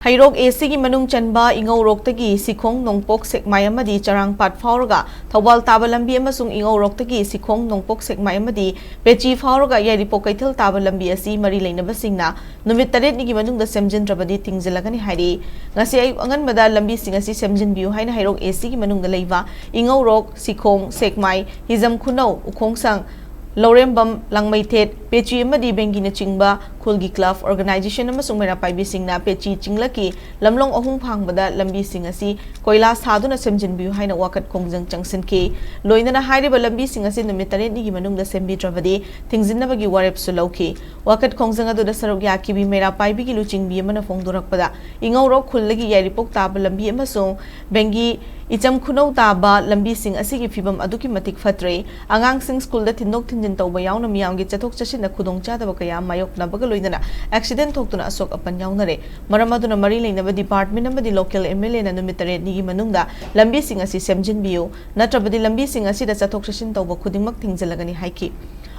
Hairok AC ki manung chanba ingau roktagi sikhong nongpok sekmai amadi charang pat fauraga thawal taba lambi amasung ingau roktagi sikhong nongpok sekmai amadi pechi fauraga yaripok kaithal taba lambi asi mari leinaba singna numit taret ni ki manungda Semjindrabadi Thingjallagani hairi ngasi ayuk anganbada lambi sing asi semjinbiu haina Hairok AC ki manungda leiba ingau rok sikhong sekmai hizam khunau ukhongsang Lorembam Langmaitet Pechi Amadi Bengi na Chingba Kulgi Club Organization amasung mera paibi singna Pechi Chinglaki Lamlong Ahung Phangbada Lambi singasi Koila Saduna Semjinbiu haina wakat kongjang changsinki Loinana hairiba Lambi singasi numit taret ni gi manungda Semjindrabadi Thingjallagani warep sulauki wakat kongjang adu da sarok yakibi mera paibi ki luchingbi amana phongdorakpada ingau rok khullagi yaripok taba lambi amasung Bengi Icham khunau taba lambi sing asigi fibam aduki matik fatre angang sing school da tindok thinjin tawba yauna miyam gi chathok chasin na khudong chadaba kaya mayok na baga loinana accident thoktuna asok apan yaunare maram aduna mari leinaba department amadi local MLA na numit taret ni gi manungda lambi sing asi semjinbiu natrabadi lambi sing asi da chathok chasin tawba khudingmak Thingjallagani haiki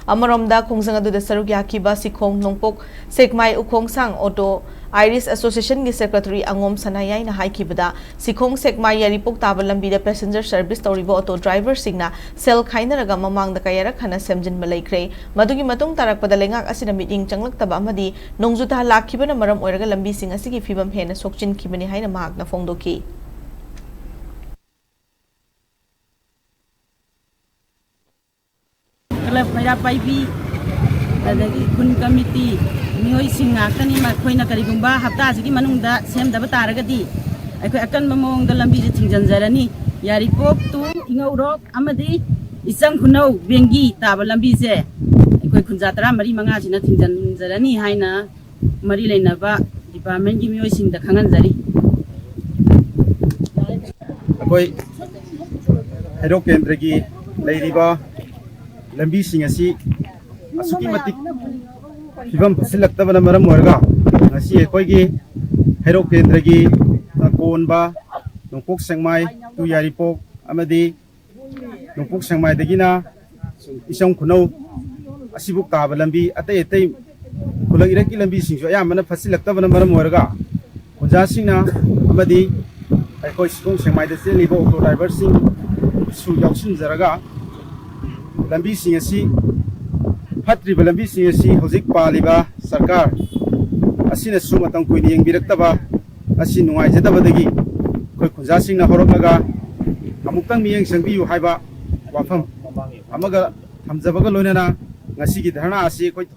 Amaromda Khongjang adu da saruk yakiba sikhong nongpok sekmai ukhongsang auto Iris Association gi secretary Angom Sanayai na haikibada sikhong sekmai yaripok taba lambi da passenger service toribo auto driver singna sel khainaraga mamang da kayara khana semjin malaikre madugi matung tarakpada lengak asina meeting changlak taba amadi nongjuta lakhibana maram oiraga lambi sing asigi fibam hena sokchin kibani haina mahak na phongdoki Mera paibi adagi kun committee mioi singa kani ma khoina karigumba hafta sigi manungda semdaba taragadi aikoi akan mamong da lambi Thingjallagani yaripok tu ingaurok amadi isang khunau bengi taba lambi se aikoi khunjatra mari manga sina Thingjallagani haina mari leinaba department gi mioi singda khanganjari akoi Hairok kendra gi leiriba Lambi sing asi asuki matik fibam phasilaktabana maram oirga ngasi ekoi gi Hairok kendra gi konba nongpok sengmai tu yaripok amadi nongpok sengmai dagina isong khunau asibuk taba lambi atai atai khulak iraki lambi singso ayamana phasilaktabana maram oirga khunja singna amadi ekoi sikong sengmai da chelibo auto driver sing su yauksin jaraga Lambi sing asi Patriba lambi sing asi hojik paliba sarkar asina sumatang kuini yengbirakta asi nungaijadabadagi koi khunja singna horoknaga amuktang miyeng sangbiyu haiba wafam amaga thamjabaga loinana ngasi gi dharna asi koi